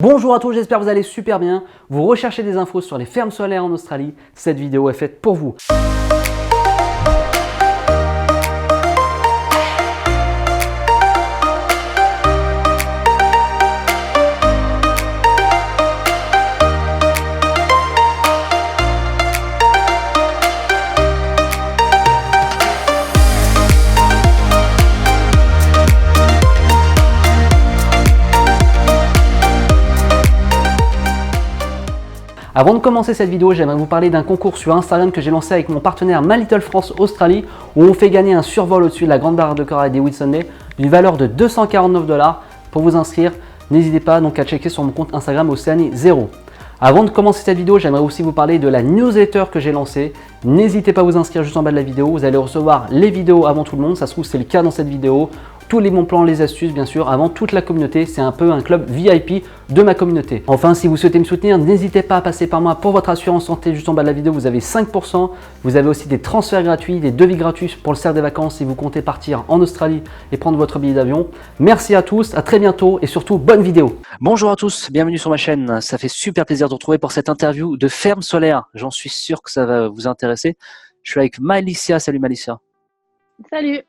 Bonjour à tous, j'espère que vous allez super bien. Vous recherchez des infos sur les fermes solaires en Australie. Cette vidéo est faite pour vous. Avant de commencer cette vidéo, j'aimerais vous parler d'un concours sur Instagram que j'ai lancé avec mon partenaire My Little France Australie, où on fait gagner un survol au-dessus de la grande barrière de corail des Whitsunday d'une valeur de 249 $. Pour vous inscrire, n'hésitez pas donc à checker sur mon compte Instagram Océanie0. Avant de commencer cette vidéo, j'aimerais aussi vous parler de la newsletter que j'ai lancée. N'hésitez pas à vous inscrire juste en bas de la vidéo, vous allez recevoir les vidéos avant tout le monde, ça se trouve c'est le cas dans cette vidéo. Tous les bons plans, les astuces bien sûr, avant toute la communauté, c'est un peu un club VIP de ma communauté. Enfin, si vous souhaitez me soutenir, n'hésitez pas à passer par moi pour votre assurance santé. Juste en bas de la vidéo, vous avez 5%. Vous avez aussi des transferts gratuits, des devis gratuits pour le cercle des vacances si vous comptez partir en Australie et prendre votre billet d'avion. Merci à tous, à très bientôt et surtout bonne vidéo. Bonjour à tous, bienvenue sur ma chaîne. Ça fait super plaisir de vous retrouver pour cette interview de ferme solaire. J'en suis sûr que ça va vous intéresser. Je suis avec Malicia. Salut Malicia. Salut,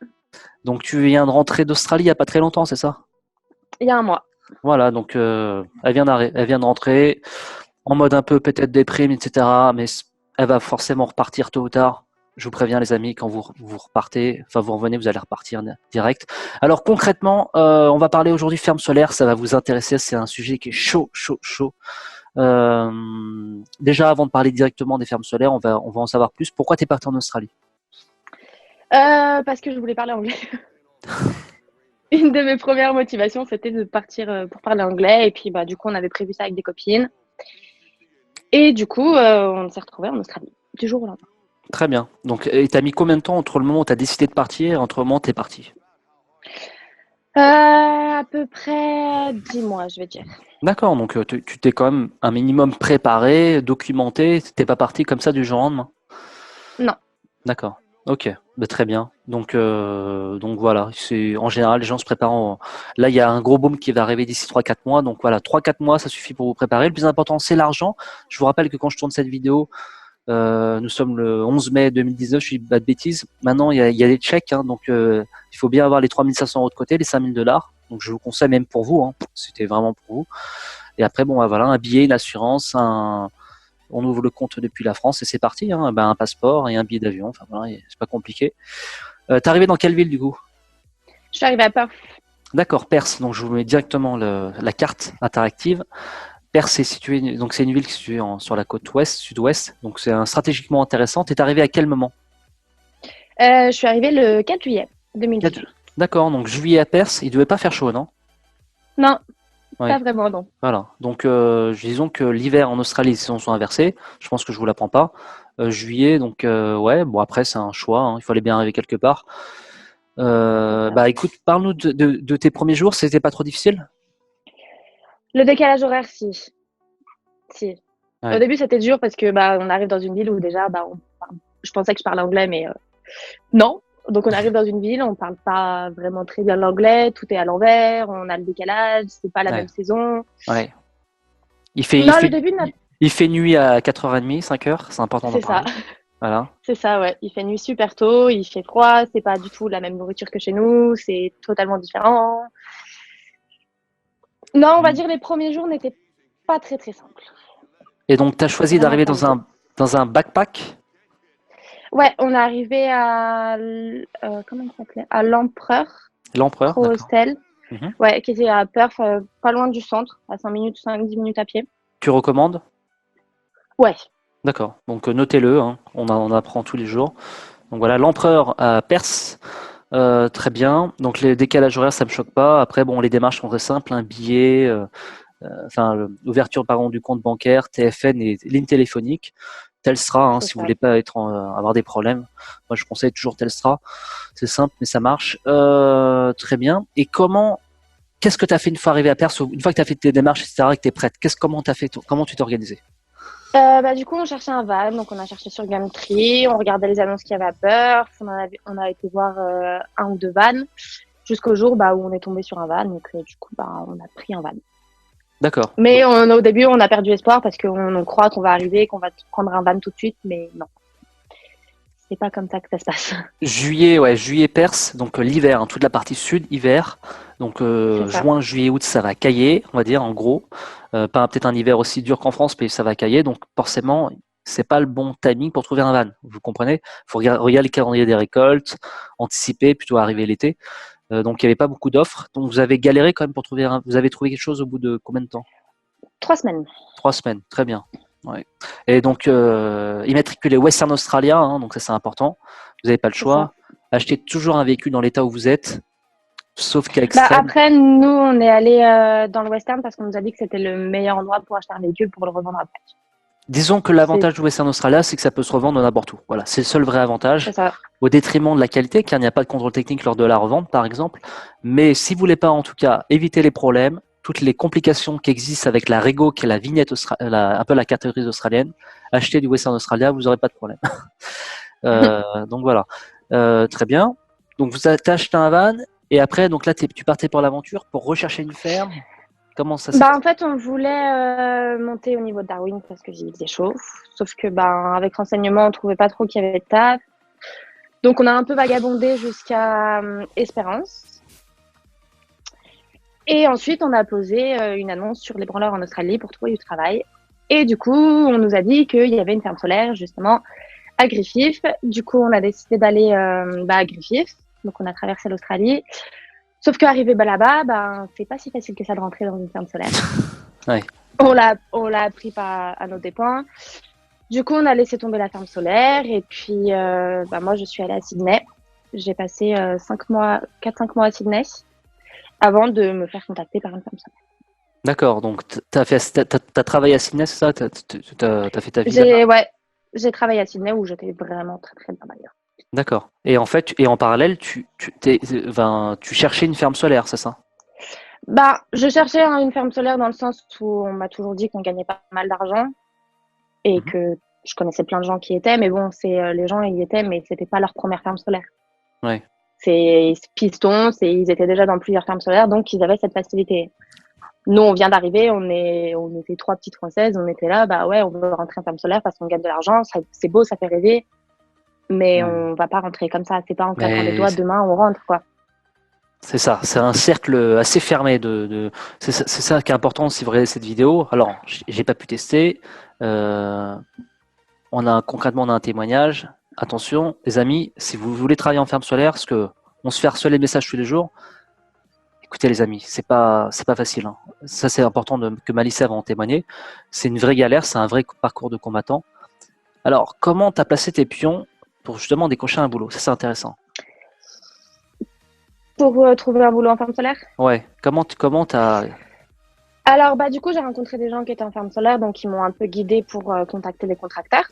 Donc tu viens de rentrer d'Australie il n'y a pas très longtemps, c'est ça? il y a un mois. Voilà, donc elle vient de rentrer en mode un peu peut-être déprime, etc. Mais elle va forcément repartir tôt ou tard. Je vous préviens les amis, quand vous repartez, enfin vous revenez, vous allez repartir direct. Alors concrètement, on va parler aujourd'hui ferme solaire, ça va vous intéresser, c'est un sujet qui est chaud, chaud, chaud. Déjà avant de parler directement des fermes solaires, on va en savoir plus. Pourquoi tu es parti en Australie? Parce que je voulais parler anglais. Une de mes premières motivations, c'était de partir pour parler anglais. Et puis, du coup, on avait prévu ça avec des copines. Et du coup, on s'est retrouvés en Australie, du jour au lendemain. Très bien. Donc, t'as mis combien de temps entre le moment où tu as décidé de partir et entre le moment où tu es parti? À peu près 10 mois, je vais dire. D'accord, donc tu t'es quand même un minimum préparé, documenté, t'es pas parti comme ça du jour au lendemain. Non. D'accord, ok, bah, très bien. Donc voilà, c'est en général les gens se préparent. Là, il y a un gros boom qui va arriver d'ici 3-4 mois, donc voilà, 3-4 mois, ça suffit pour vous préparer. Le plus important, c'est l'argent. Je vous rappelle que quand je tourne cette vidéo, nous sommes le 11 mai 2019, je dis pas de bêtises. Maintenant, il y a des chèques, hein, donc il faut bien avoir les 3500 € de côté, les 5000 $. Donc je vous conseille même pour vous, hein, c'était vraiment pour vous. Et après, bon, voilà, un billet, une assurance, on ouvre le compte depuis la France et c'est parti. Hein, un passeport et un billet d'avion. Enfin voilà, c'est pas compliqué. T'es arrivé dans quelle ville du coup? Je suis arrivée à Perth. D'accord, Perth. Donc je vous mets directement la carte interactive. Perth, c'est situé, donc c'est une ville qui est située sur la côte ouest, sud-ouest. Donc c'est stratégiquement intéressant. T'es arrivé à quel moment? Je suis arrivée le 4 juillet 2018. D'accord, donc juillet à Perth, il devait pas faire chaud, non? Non, Ouais. pas vraiment, non. Voilà. Donc disons que l'hiver en Australie, les saisons sont inversées. Je pense que je vous l'apprends pas. Juillet, donc ouais. Bon après c'est un choix. Hein, il fallait bien arriver quelque part. Écoute, parle-nous de tes premiers jours. C'était pas trop difficile? Le décalage horaire, si. Si. Ouais. Au début, c'était dur parce que on arrive dans une ville où déjà, je pensais que je parlais anglais, mais non. Donc on arrive dans une ville, on parle pas vraiment très bien l'anglais, tout est à l'envers, on a le décalage, c'est pas la même saison. Ouais. Il fait nuit à 4h30, 5h, c'est important d'en parler. C'est ça. Voilà. C'est ça, ouais. Il fait nuit super tôt, il fait froid, c'est pas du tout la même nourriture que chez nous, c'est totalement différent. Non, on va dire les premiers jours n'étaient pas très très simples. Et donc tu as choisi d'arriver dans un backpack? Ouais, on est arrivé à comment il s'appelait? À l'Empereur. L'Empereur, d'accord. Hostel. Ouais, qui était à Perth, pas loin du centre, à 5-10 minutes à pied. Tu recommandes? Ouais. D'accord. Donc notez-le, hein. On apprend tous les jours. Donc voilà, l'Empereur à Perth. Très bien. Donc les décalages horaires, ça me choque pas. Après, bon, les démarches sont très simples, un billet, l'ouverture du compte bancaire, TFN et ligne téléphonique. Telstra, hein, si vous voulez pas avoir des problèmes. Moi, je conseille toujours Telstra. C'est simple, mais ça marche. Très bien. Et qu'est-ce que tu as fait une fois arrivé à Perth, une fois que tu as fait tes démarches, etc., et que tu es prête? Comment tu t'es organisé? Du coup, on cherchait un van, donc on a cherché sur Gumtree, on regardait les annonces qu'il y avait à Perth, on a été voir un ou deux vannes, jusqu'au jour où on est tombé sur un van, donc du coup, on a pris un van. D'accord. Mais au début, on a perdu espoir parce qu'on croit qu'on va arriver, qu'on va prendre un van tout de suite, mais non, c'est pas comme ça que ça se passe. Juillet, ouais, juillet perse, donc l'hiver, hein, toute la partie sud, hiver. Donc C'est ça. juin, juillet, août, ça va cailler, on va dire, en gros. Pas peut-être un hiver aussi dur qu'en France, mais ça va cailler. Donc forcément, c'est pas le bon timing pour trouver un van. Vous comprenez? Il faut regarder le calendrier des récoltes, anticiper, plutôt arriver l'été. Donc il n'y avait pas beaucoup d'offres. Donc vous avez galéré quand même pour trouver un. Vous avez trouvé quelque chose au bout de combien de temps? 3 semaines. 3 semaines, très bien. Ouais. Et donc, immatriculé Western Australia, hein, donc ça c'est important. Vous n'avez pas le C'est ça. choix. Achetez toujours un véhicule dans l'état où vous êtes, sauf cas Bah extrême. après, nous, on est allé dans le Western parce qu'on nous a dit que c'était le meilleur endroit pour acheter un véhicule pour le revendre après. Disons que C'est l'avantage de Western Australia, c'est que ça peut se revendre n'importe où. Voilà, c'est le seul vrai avantage, c'est ça. au détriment de la qualité, car il n'y a pas de contrôle technique lors de la revente, par exemple. Mais si vous voulez pas, en tout cas, éviter les problèmes, toutes les complications qui existent avec la Rego, qui est la vignette, un peu la catégorie australienne, achetez du Western Australia, vous n'aurez pas de problème. Donc voilà. Très bien. Donc vous avez acheté un van et après, donc là, tu partais pour l'aventure pour rechercher une ferme. Comment ça s'est Bah passé? en fait, on voulait monter au niveau de Darwin parce que j'y faisait chaud. Sauf que bah avec renseignement, on trouvait pas trop qu'il y avait de taf. Donc on a un peu vagabondé jusqu'à Espérance. Et ensuite, on a posé une annonce sur les branleurs en Australie pour trouver du travail. Et du coup, on nous a dit qu'il y avait une ferme solaire justement à Griffith. Du coup, on a décidé d'aller à Griffith. Donc on a traversé l'Australie. Sauf qu'arrivé là-bas, c'est pas si facile que ça de rentrer dans une ferme solaire. Ouais. On l'a appris à nos dépens. Du coup, on a laissé tomber la ferme solaire et puis moi, je suis allée à Sydney. J'ai passé 4-5 mois à Sydney avant de me faire contacter par une ferme solaire. D'accord. Donc t'as travaillé à Sydney, c'est ça? T'as fait ta vie là-bas. J'ai travaillé à Sydney où j'étais vraiment très très bien d'ailleurs. D'accord. Et en fait, en parallèle, tu cherchais une ferme solaire, c'est ça? Je cherchais une ferme solaire dans le sens où on m'a toujours dit qu'on gagnait pas mal d'argent et Mhm. que je connaissais plein de gens qui y étaient, mais bon, les gens y étaient, mais c'était pas leur première ferme solaire. Ouais. C'est Piston, ils étaient déjà dans plusieurs fermes solaires, donc ils avaient cette facilité. Nous, on vient d'arriver, on était 3 petites Françaises, on était là, ouais, on veut rentrer en ferme solaire parce qu'on gagne de l'argent, c'est beau, ça fait rêver, mais Ouais. on va pas rentrer comme ça, c'est pas en claquant des Mais doigts, demain on rentre, quoi. c'est ça, c'est un cercle assez fermé c'est ça qui est important si vous regardez cette vidéo. Alors, j'ai pas pu tester. Euh, concrètement on a un témoignage. Attention, les amis, si vous voulez travailler en ferme solaire, parce que on se fait harceler les messages tous les jours. Écoutez les amis, c'est pas facile, hein. Ça c'est important que Malissa va en témoigner. C'est une vraie galère, c'est un vrai parcours de combattant. Alors, comment tu as placé tes pions pour justement décrocher un boulot? Ça c'est intéressant. Pour trouver un boulot en ferme solaire. Ouais, comment t'as. Alors, du coup, j'ai rencontré des gens qui étaient en ferme solaire, donc ils m'ont un peu guidée pour contacter les contracteurs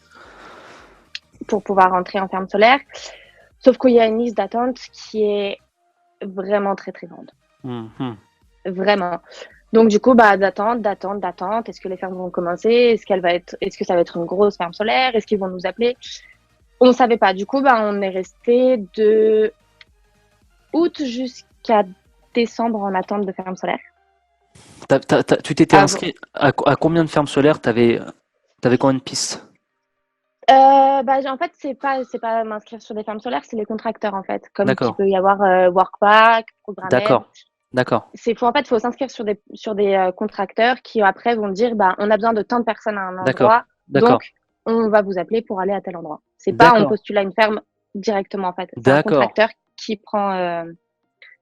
pour pouvoir rentrer en ferme solaire. Sauf qu'il y a une liste d'attente qui est vraiment très, très grande. Mhm. Vraiment. Donc, du coup, d'attente. Est-ce que les fermes vont commencer? Est-ce que ça va être une grosse ferme solaire? Est-ce qu'ils vont nous appeler? On ne savait pas. Du coup, on est resté de août jusqu'à décembre en attente de ferme solaire. Tu t'étais Avant. inscrit à combien de fermes solaires? T'avais combien de pistes? En fait, c'est pas m'inscrire sur des fermes solaires, c'est les contracteurs, en fait. Comme il D'accord, peut y avoir Workpack, Programmed. d'accord, d'accord, Faut s'inscrire sur des contracteurs qui après vont dire, on a besoin de tant de personnes à un d'accord, endroit, d'accord, donc on va vous appeler pour aller à tel endroit. C'est pas on d'accord, postule à une ferme directement, en fait. C'est un d'accord, contracteur qui prend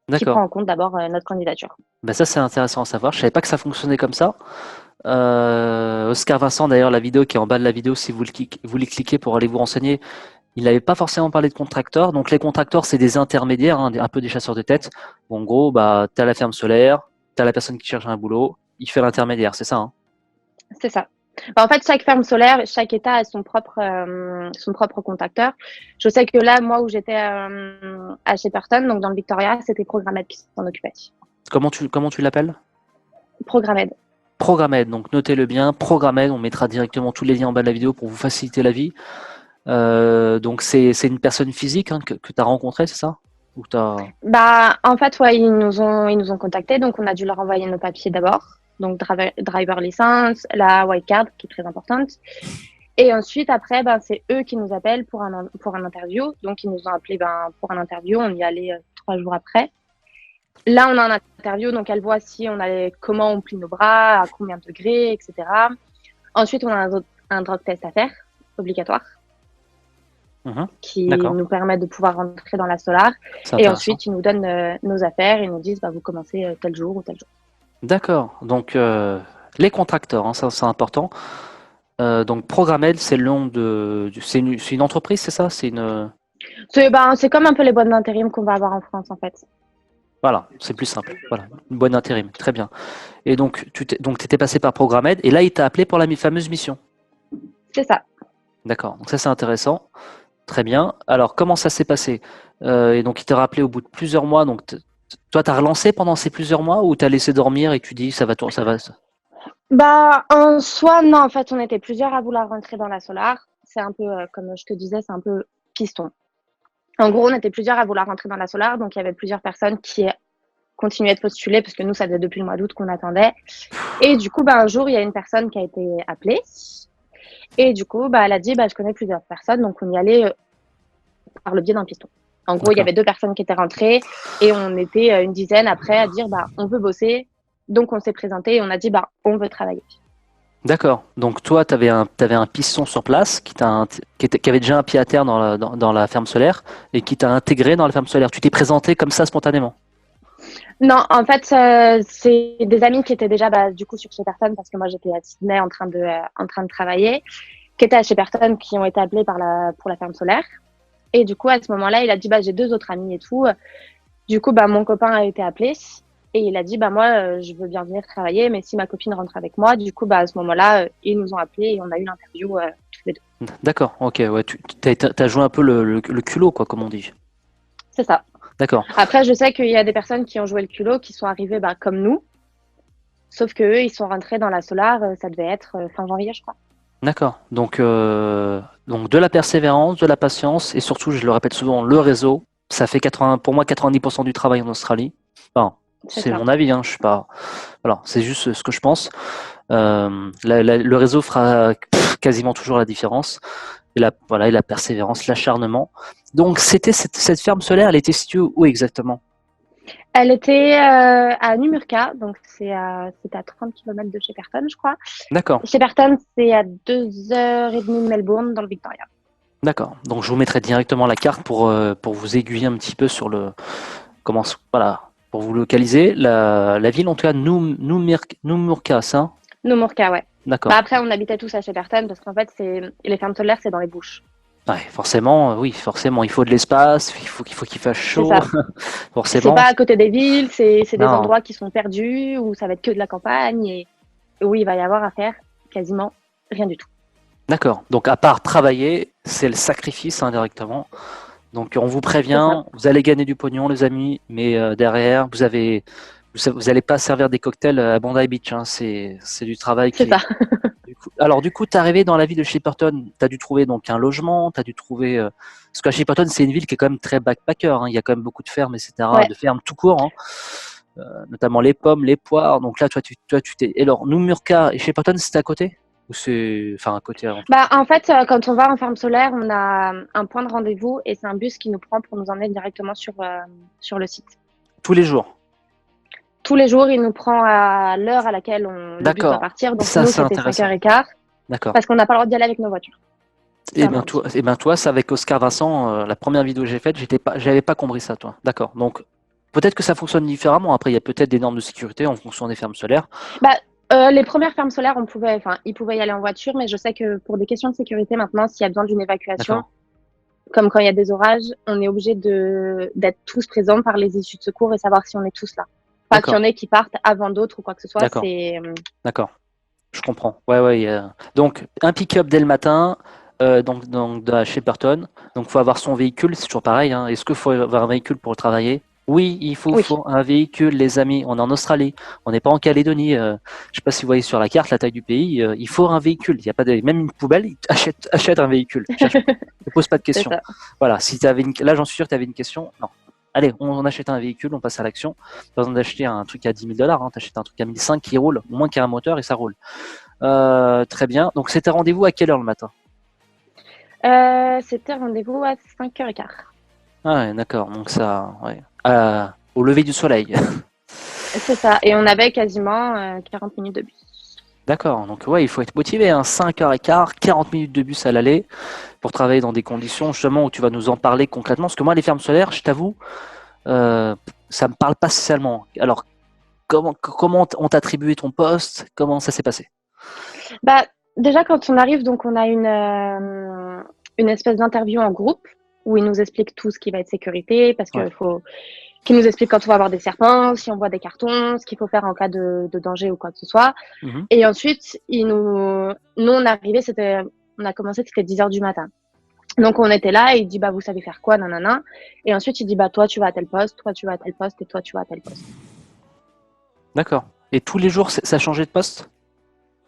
d'accord. en compte d'abord notre candidature. Ben ça c'est intéressant à savoir. Je savais pas que ça fonctionnait comme ça. Oscar Vincent, d'ailleurs, la vidéo qui est en bas de la vidéo, si vous les cliquez pour aller vous renseigner, il n'avait pas forcément parlé de contracteurs. Donc les contracteurs, c'est des intermédiaires, hein, un peu des chasseurs de tête. Bon, en gros, tu as la ferme solaire, tu as la personne qui cherche un boulot, il fait l'intermédiaire, c'est ça, hein? C'est ça. En fait, chaque ferme solaire, chaque État a son propre contacteur. Je sais que là, moi, où j'étais à Shepperton, donc dans le Victoria, c'était Programmed qui s'en occupait. Comment tu l'appelles? Programmed. Programmed, donc notez-le bien, Programmed, on mettra directement tous les liens en bas de la vidéo pour vous faciliter la vie. Donc c'est une personne physique, hein, que tu as rencontrée, c'est ça? En fait, ouais, ils nous ont contactés, donc on a dû leur envoyer nos papiers d'abord. donc driver license, la white card qui est très importante. Et ensuite, après, ben, c'est eux qui nous appellent pour un interview. Donc, ils nous ont appelé pour un interview. On y allait 3 jours après. Là, on a un interview, donc elle voit si comment on plie nos bras, à combien de degrés, etc. Ensuite, on a un drug test à faire, obligatoire, qui D'accord. nous permet de pouvoir rentrer dans la Solar. Et ensuite, ils nous donnent nos affaires. Ils nous disent, vous commencez tel jour ou tel jour. D'accord. Donc, les contracteurs, hein, ça c'est important. Donc, Programmed, c'est le nom c'est une entreprise, c'est ça? C'est comme un peu les boîtes d'intérim qu'on va avoir en France, en fait. Voilà, c'est plus simple. Voilà, une bonne intérim, très bien. Et donc, tu étais passé par Programmed, et là, il t'a appelé pour la fameuse mission. C'est ça. D'accord, donc ça, c'est intéressant. Très bien. Alors, comment ça s'est passé? Et donc, il t'a rappelé au bout de plusieurs mois. Donc, toi, tu as relancé pendant ces plusieurs mois ou tu as laissé dormir et tu dis, ça va, ça va. En soi, non, en fait, on était plusieurs à vouloir rentrer dans la Solar. C'est un peu, comme je te disais, c'est un peu piston. En gros, on était plusieurs à vouloir rentrer dans la Solar, donc il y avait plusieurs personnes qui continuaient de postuler, parce que nous, ça faisait depuis le mois d'août qu'on attendait. Et du coup, un jour, il y a une personne qui a été appelée. Et du coup, elle a dit, je connais plusieurs personnes, donc on y allait par le biais d'un piston. En gros, il y avait 2 personnes qui étaient rentrées et on était une dizaine après à dire, on veut bosser. Donc, on s'est présenté et on a dit, on veut travailler. D'accord. Donc, toi, tu avais un piston sur place qui avait déjà un pied à terre dans la ferme solaire et qui t'a intégré dans la ferme solaire. Tu t'es présenté comme ça spontanément? Non, en fait, c'est des amis qui étaient déjà du coup sur Shepperton, parce que moi, j'étais à Sydney en train de travailler, qui étaient à Shepperton, qui ont été appelés pour la ferme solaire. Et du coup, à ce moment-là, il a dit, j'ai 2 autres amis et tout. Du coup, mon copain a été appelé et il a dit, moi, je veux bien venir travailler, mais si ma copine rentre avec moi, du coup, à ce moment-là, ils nous ont appelés et on a eu l'interview tous les 2. D'accord, ok, ouais, tu as joué un peu le culot, quoi, comme on dit. C'est ça. D'accord. Après, je sais qu'il y a des personnes qui ont joué le culot, qui sont arrivées comme nous, sauf qu'eux, ils sont rentrés dans la Solar, ça devait être fin janvier, je crois. D'accord. Donc de la persévérance, de la patience et surtout, je le répète souvent, le réseau, ça fait pour moi 90% du travail en Australie. Enfin, c'est mon avis, hein, je suis pas. Voilà, c'est juste ce que je pense. Le réseau fera quasiment toujours la différence. Et la persévérance, l'acharnement. Donc c'était cette ferme solaire, elle était située où exactement? Elle était à Numurkah, donc c'est à 30 km de Shepperton, je crois. D'accord. Shepperton, c'est à 2h30 de Melbourne, dans le Victoria. D'accord. Donc je vous mettrai directement la carte pour vous aiguiller un petit peu sur pour vous localiser. La ville, en tout cas, Numurkah, ça? Numurkah, ouais. D'accord. Après, on habitait tous à Shepperton parce qu'en fait, les fermes solaires, c'est dans les bush. Ouais, forcément, oui, forcément, il faut de l'espace, il faut qu'il fasse chaud. Forcément. C'est pas à côté des villes, c'est des endroits qui sont perdus où ça va être que de la campagne et où il va y avoir à faire quasiment rien du tout. D'accord. Donc à part travailler, c'est le sacrifice indirectement. Donc on vous prévient, vous allez gagner du pognon, les amis, mais derrière, vous allez pas servir des cocktails à Bondi Beach. Hein, c'est du travail. C'est ça. Du coup, tu es arrivé dans la ville de Shepperton, tu as dû trouver donc un logement, tu as dû trouver. Parce qu'à Shepperton, c'est une ville qui est quand même très backpacker. Hein, il y a quand même beaucoup de fermes, etc. Ouais. De fermes tout court, hein, notamment les pommes, les poires. Donc là, toi, tu t'es. Et alors, Numurkah et Shepperton, c'était à côté? Ou c'est. Enfin, à côté avant tout. En fait, quand on va en ferme solaire, on a un point de rendez-vous et c'est un bus qui nous prend pour nous emmener directement sur le site. Tous les jours? Tous les jours, il nous prend à l'heure à laquelle le bus doit partir. Donc nous, c'était 5h15. D'accord. Parce qu'on n'a pas le droit d'y aller avec nos voitures. Et toi, ça avec Oscar Vincent, la première vidéo que j'ai faite, j'avais pas compris ça, toi. D'accord. Donc peut-être que ça fonctionne différemment. Après, il y a peut-être des normes de sécurité en fonction des fermes solaires. Les premières fermes solaires, ils pouvaient y aller en voiture, mais je sais que pour des questions de sécurité, maintenant, s'il y a besoin d'une évacuation, comme quand il y a des orages, on est obligé d'être tous présents par les issues de secours et savoir si on est tous là. Pas qu'il y en ait qui partent avant d'autres ou quoi que ce soit. D'accord. Je comprends. Ouais. Donc un pick-up dès le matin. Donc de Shepperton. Donc faut avoir son véhicule, c'est toujours pareil. Hein. Est-ce qu'il faut avoir un véhicule pour travailler? Oui, il faut un véhicule, les amis. On est en Australie, on n'est pas en Calédonie. Je ne sais pas si vous voyez sur la carte la taille du pays. Il faut un véhicule. Il y a pas même une poubelle. Achète un véhicule. Ne pose pas de questions. Voilà. Si là, j'en suis sûr que tu avais une question. Non. allez, on achète un véhicule, on passe à l'action. Pas besoin d'acheter un truc à 10 000 $, hein, tu achètes un truc à 1 500 qui roule, au moins qu'il y a un moteur et ça roule. Très bien. Donc, c'était rendez-vous à quelle heure le matin? C'était rendez-vous à 5h15. Ah ouais, d'accord. Donc, ça, ouais. Au lever du soleil. C'est ça. Et on avait quasiment 40 minutes de bus. D'accord. Donc, ouais, il faut être motivé. Hein. 5h15, 40 minutes de bus à l'aller pour travailler dans des conditions justement où tu vas nous en parler concrètement. Parce que moi, les fermes solaires, je t'avoue, ça me parle pas spécialement. Alors, comment on t'a attribué ton poste? Comment ça s'est passé? Bah, déjà, quand on arrive, donc on a une espèce d'interview en groupe où ils nous expliquent tout ce qui va être sécurité, parce Ouais. qu'il faut qu'ils nous expliquent quand on va avoir des serpents, si on voit des cartons, ce qu'il faut faire en cas de danger ou quoi que ce soit. Mhm. Et ensuite, nous, on est arrivé, on a commencé, c'était 10h du matin. Donc, on était là et il dit, bah, vous savez faire quoi, nanana. Et ensuite, il dit, bah, toi, tu vas à tel poste, toi, tu vas à tel poste et toi, tu vas à tel poste. D'accord. Et tous les jours, ça a changé de poste?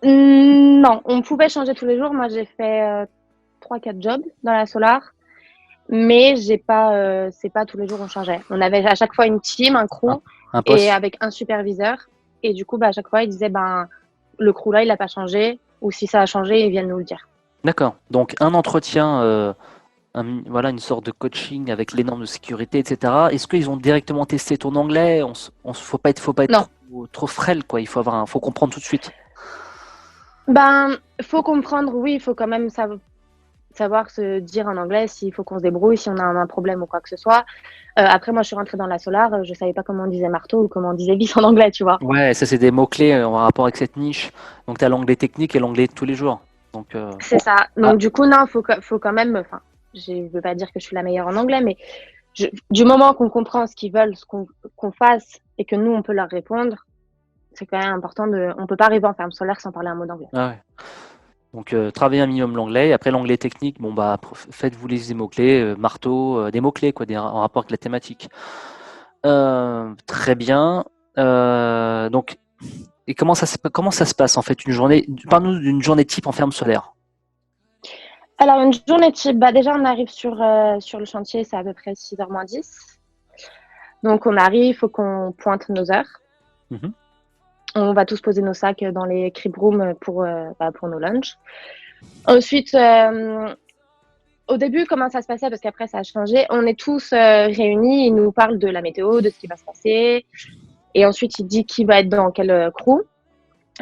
Non, on pouvait changer tous les jours. Moi, j'ai fait 3-4 jobs dans la solar, mais c'est pas tous les jours on changeait. On avait à chaque fois une team, un Un, crew, un et poste? avec un superviseur. Et du coup, bah, à chaque fois, il disait, ben, le crew là, il a pas changé, ou si ça a changé, ils viennent nous le dire. D'accord. Donc, un entretien, voilà, une sorte de coaching avec les normes de sécurité, etc. Est-ce qu'ils ont directement testé ton anglais? Faut pas être Non. trop frêle, quoi. Faut comprendre tout de suite. Ben, faut comprendre, oui, il faut quand même savoir se dire en anglais s'il faut qu'on se débrouille, si on a un problème ou quoi que ce soit. Après, moi, je suis rentrée dans la solar, je savais pas comment on disait marteau ou comment on disait vis en anglais, tu vois. Ouais, ça c'est des mots-clés en rapport avec cette niche. Donc tu as l'anglais technique et l'anglais de tous les jours. Donc C'est ça. ah, Donc, du coup, non, faut quand même, enfin, je veux pas dire que je suis la meilleure en anglais, mais du moment qu'on comprend ce qu'ils veulent, qu'on fasse et que nous, on peut leur répondre, c'est quand même important on peut pas arriver en ferme solaire sans parler un mot d'anglais. ouais. Donc travaillez un minimum l'anglais. Après l'anglais technique, bon bah faites-vous les mots-clés, marteau, des mots-clés quoi, en rapport avec la thématique. Très bien. Donc et comment ça se passe en fait une journée? Parle-nous d'une journée type en ferme solaire. Alors, une journée type, bah, déjà, on arrive sur le chantier, c'est à peu près 6h moins 10. Donc, on arrive, il faut qu'on pointe nos heures. Mhm. On va tous poser nos sacs dans les crib rooms pour nos lunchs. Ensuite, au début, comment ça se passait, parce qu'après, ça a changé, on est tous réunis, il nous parle de la météo, de ce qui va se passer. Et ensuite, il dit qui va être dans quel crew.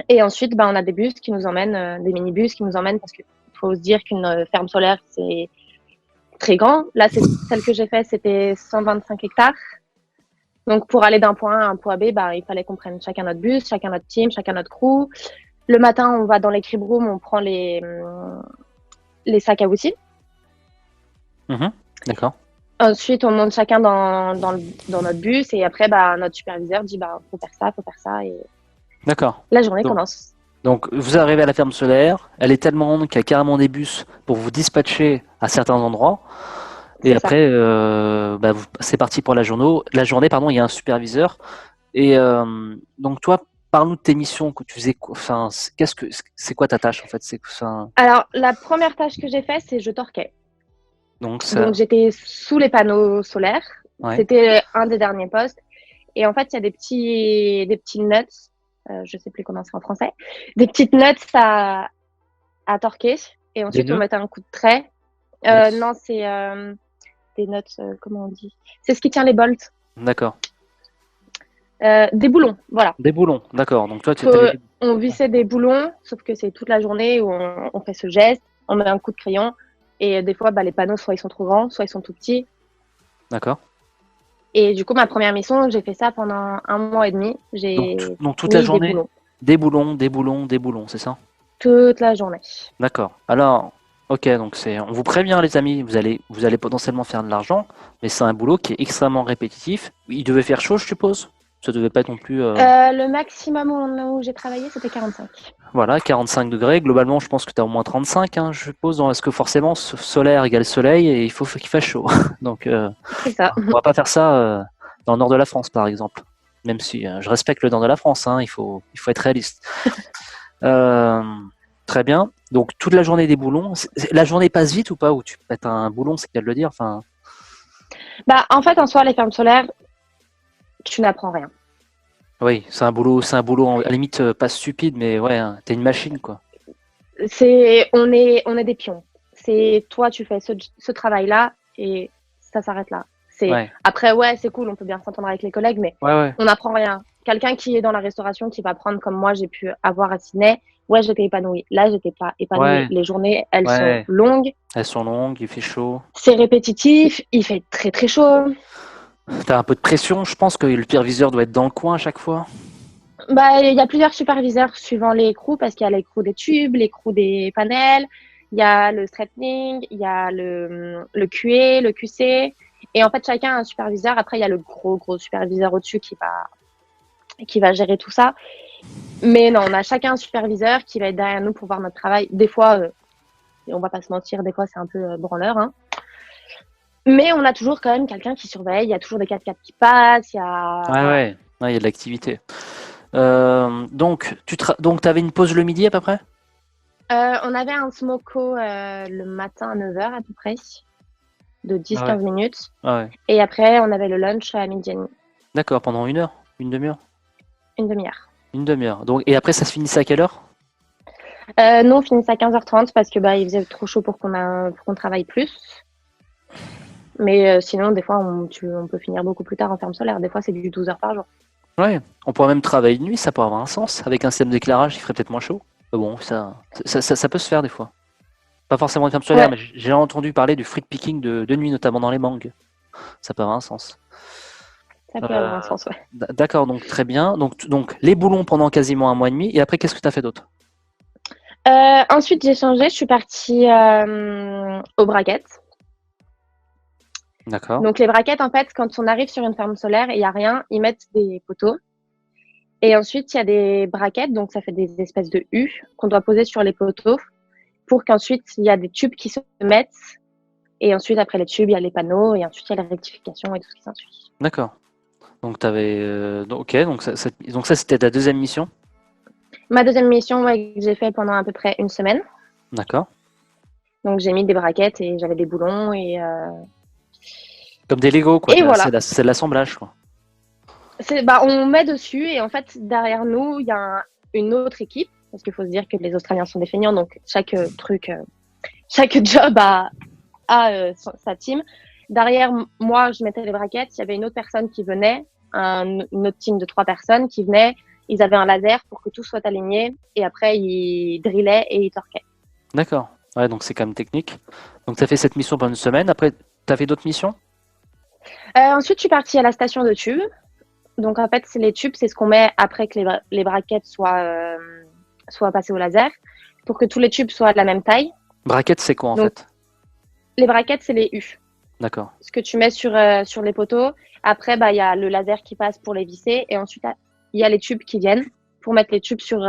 Et ensuite, bah, on a des bus qui nous emmènent, des minibus qui nous emmènent, parce qu'il faut se dire qu'une ferme solaire, c'est très grand. Là, celle que j'ai faite, c'était 125 hectares. Donc, pour aller d'un point A à un point B, bah, il fallait qu'on prenne chacun notre bus, chacun notre team, chacun notre crew. Le matin, on va dans les crib rooms, on prend les sacs à outils. Mhm. D'accord. Ensuite, on monte chacun dans notre bus et après, bah, notre superviseur dit, bah, faut faire ça et D'accord. la journée Donc, commence. donc, vous arrivez à la ferme solaire, elle est tellement grande qu'il y a carrément des bus pour vous dispatcher à certains endroits. Et C'est ça. après, bah, c'est parti pour la journée. Pardon, il y a un superviseur. Et donc toi, parle-nous de tes missions que tu faisais. Enfin, c'est quoi ta tâche en fait? Enfin, Alors, la première tâche que j'ai faite, c'est je torquais. donc ça, Donc, j'étais sous les panneaux solaires. ouais. C'était un des derniers postes. Et en fait, il y a des petits nuts, je sais plus comment c'est en français, des petites nuts à torquer. Et Des ensuite, on nœuds? mettait un coup de trait. Yes. Non, c'est des nuts, comment on dit? C'est ce qui tient les bolts. D'accord. Des boulons, voilà. Des boulons. D'accord. Donc toi, tu Faut, avais. on vissait des boulons, sauf que c'est toute la journée où on fait ce geste, on met un coup de crayon. Et des fois, bah, les panneaux, soit ils sont trop grands, soit ils sont tout petits. D'accord. Et du coup, ma première mission, j'ai fait ça pendant 1 mois et demi. Donc, J'ai donc toute la mis des journée, boulons des boulons, des boulons, des boulons, c'est ça? toute la journée. D'accord. Alors, ok. Donc on vous prévient les amis, vous allez potentiellement faire de l'argent, mais c'est un boulot qui est extrêmement répétitif. Il devait faire chaud, je suppose. Ça devait pas être non plus. Le maximum où j'ai travaillé, c'était 45. Voilà, 45 degrés. Globalement, je pense que tu as au moins 35, hein, je suppose, parce que forcément, solaire égale soleil et il faut qu'il fasse chaud. Donc, C'est ça. on va pas faire ça dans le nord de la France, par exemple. Même si je respecte le nord de la France, hein, il faut être réaliste. Euh, très bien. Donc, toute la journée des boulons. La journée passe vite ou pas? Ou tu pètes un boulon, c'est qu'à le dire. Enfin, Bah, en fait, en soi, les fermes solaires, tu n'apprends rien. Oui, c'est un boulot à la limite pas stupide, mais ouais, hein, t'es une machine, quoi. On est des pions. C'est toi, tu fais ce travail-là et ça s'arrête là. Ouais, Après, ouais, c'est cool, on peut bien s'entendre avec les collègues, mais ouais, ouais, on n'apprend rien. Quelqu'un qui est dans la restauration, qui va prendre comme moi, j'ai pu avoir à Sydney, ouais, j'étais épanouie. Là, j'étais pas épanouie. ouais, Les journées, elles sont ouais. longues, Elles sont longues, il fait chaud. c'est répétitif, il fait très très chaud. T'as un peu de pression, je pense que le superviseur doit être dans le coin à chaque fois. Bah, il y a plusieurs superviseurs suivant les crews parce qu'il y a les crews des tubes, les crews des panels, il y a le straightening, il y a le QA, le QC. Et en fait, chacun a un superviseur. Après, il y a le gros superviseur au-dessus qui va gérer tout ça. Mais non, on a chacun un superviseur qui va être derrière nous pour voir notre travail. Des fois, on va pas se mentir, des fois c'est un peu branleur, hein. Mais on a toujours quand même quelqu'un qui surveille. Il y a toujours des 4x4 qui passent. Il y a Ouais, voilà. ouais, ouais, il y a de l'activité. Donc, t'avais une pause le midi à peu près? On avait un smoko le matin à 9 heures à peu près, de Ah ouais. 10-15 minutes. Ah ouais. Et après, on avait le lunch à midi et demi, D'accord, pendant une heure? Une demi-heure? une demi-heure. Une demi-heure. Donc, et après, ça se finissait à quelle heure? Nous, on finissait à 15h30 parce que bah, il faisait trop chaud pour qu'on travaille plus. Mais sinon, des fois, on peut finir beaucoup plus tard en ferme solaire. Des fois, c'est du 12 heures par jour. Ouais. On pourrait même travailler de nuit, ça pourrait avoir un sens. Avec un système d'éclairage, il ferait peut-être moins chaud. Mais bon, ça peut se faire des fois. Pas forcément en termes solaires, Ouais, mais j'ai entendu parler du fruit picking de nuit, notamment dans les mangues. Ça peut avoir un sens. ça peut avoir un Euh, sens, ouais. d'accord, donc très bien. Donc les boulons pendant quasiment un mois et demi. Et après, qu'est-ce que tu as fait d'autre? Ensuite, j'ai changé. Je suis partie aux braquettes. D'accord. Donc, les braquettes, en fait, quand on arrive sur une ferme solaire et il n'y a rien, ils mettent des poteaux. Et ensuite, il y a des braquettes, donc ça fait des espèces de U qu'on doit poser sur les poteaux pour qu'ensuite, il y a des tubes qui se mettent. Et ensuite, après les tubes, il y a les panneaux et ensuite, il y a les rectifications et tout ce qui s'ensuit. D'accord. Donc t'avais. Ok, donc ça c'était ta deuxième mission. Ma deuxième mission, ouais, que j'ai fait pendant à peu près une semaine. D'accord. Donc, j'ai mis des braquettes et j'avais des boulons. Comme des Lego, quoi. Et voilà. C'est de l'assemblage, quoi. Bah, on met dessus et en fait, derrière nous, il y a une autre équipe. Parce qu'il faut se dire que les Australiens sont des feignants, donc chaque job a sa team. Derrière moi, je mettais les braquettes. Il y avait une autre personne qui venait, une autre team de 3 personnes qui venait. Ils avaient un laser pour que tout soit aligné. Et après, ils drillaient et ils torquaient. D'accord. Ouais, donc c'est quand même technique. Donc t'as fait cette mission pendant une semaine. Après, t'as fait d'autres missions? Ensuite, je suis partie à la station de tube. Donc, en fait, les tubes, c'est ce qu'on met après que les braquettes soient passées au laser pour que tous les tubes soient de la même taille. Braquette, c'est quoi en Donc, fait? les braquettes, c'est les U. D'accord. Ce que tu mets sur les poteaux. Après, bah, il y a le laser qui passe pour les visser. Et ensuite, il y a les tubes qui viennent pour mettre les tubes sur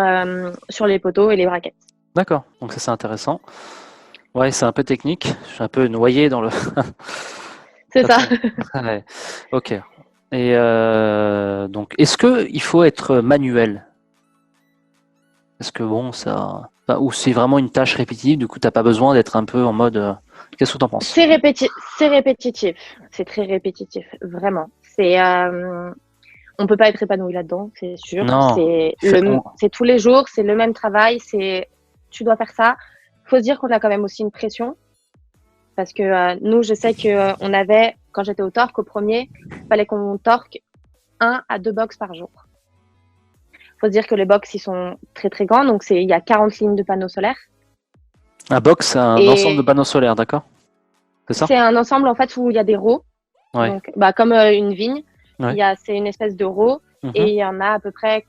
les poteaux et les braquettes. D'accord. Donc ça c'est intéressant. Ouais, c'est un peu technique. Je suis un peu noyé dans le. C'est ça. Ouais. Ok. Et donc, est-ce que il faut être manuel? Est-ce que bon, ça. Enfin, ou c'est vraiment une tâche répétitive, du coup, t'as pas besoin d'être un peu en mode. Qu'est-ce que t'en penses? C'est répétitif. C'est très répétitif, vraiment. On peut pas être épanoui là-dedans, c'est sûr. Non. C'est tous les jours, c'est le même travail, tu dois faire ça. Faut se dire qu'on a quand même aussi une pression parce que nous, je sais que on avait quand j'étais au torque au premier, il fallait qu'on torque 1 à 2 box par jour. Faut se dire que les box ils sont très très grands, donc il y a 40 lignes de panneaux solaires Un box, c'est un ensemble de et panneaux solaires, d'accord? C'est ça? c'est un ensemble en fait où il y a des rows. Ouais. Donc, bah, comme une vigne, Ouais. c'est une espèce de row et Mhm. il y en a à peu près